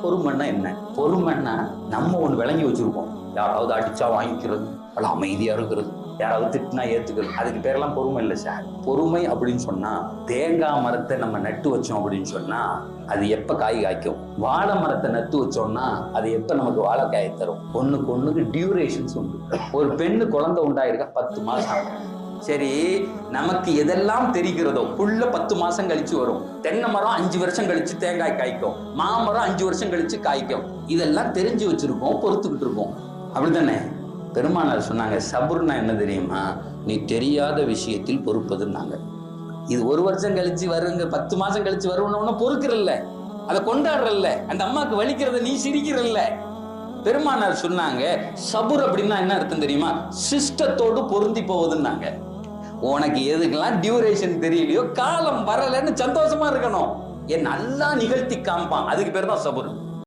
பொறுமைன்னா என்ன? பொறுமைன்னா நம்ம ஒண்ணு விளங்கி வச்சிருக்கோம். யாராவது அடிச்சா வாங்கிக்கிறது, அல்ல அமைதியா இருக்கிறது, யாராவது திட்டினா ஏத்துக்கிறது, அதுக்கு பேரெல்லாம் பொறுமை இல்லை சார். பொறுமை அப்படின்னு சொன்னா, தேங்காய் மரத்தை நம்ம நட்டு வச்சோம் அப்படின்னு சொன்னா அது எப்ப காய் காய்க்கும்? வாழை மரத்தை நட்டு வச்சோம்னா அது எப்ப நமக்கு வாழைக்காயை தரும்? ஒண்ணுக்கு டியூரேஷன்ஸ் உண்டு. ஒரு பெண்ணு குழந்தை உண்டாயிருக்கா 10 மாசம். சரி, நமக்கு எதெல்லாம் தெரிகிறதோ புல்ல 10 மாசம் கழிச்சு வரும். தென்னை மரம் 5 வருஷம் கழிச்சு தேங்காய் காய்க்கும், மாமரம் 5 வருஷம் கழிச்சு காய்க்கும். இதெல்லாம் தெரிஞ்சு வச்சிருக்கோம், பொறுத்துக்கிட்டு இருக்கோம். அப்படித்தானே? பெருமானார் சொன்னாங்க, சபுர்னா என்ன தெரியுமா? நீ தெரியாத விஷயத்தில் பொறுப்பதுன்னாங்க. இது 1 வருஷம் கழிச்சு வருங்க, 10 மாசம் கழிச்சு வருவன பொறுக்கிறல்ல, அதை கொண்டாடுறல்ல, அந்த அம்மாக்கு வலிக்கிறத நீ சிரிக்கிறல்ல. பெருமானார் சொன்னாங்க, சபுர் அப்படின்னா என்ன அர்த்தம் தெரியுமா? சிஸ்டத்தோடு பொருந்தி போவதுன்னாங்க. உனக்கு எதுக்கெல்லாம் டியூரேஷன் தெரியலையோ, காலம் வரலன்னு சந்தோஷமா இருக்கணும். என் நல்லா நிகழ்த்தி காமிப்பான், அதுக்கு பேர் தான் சபுர்.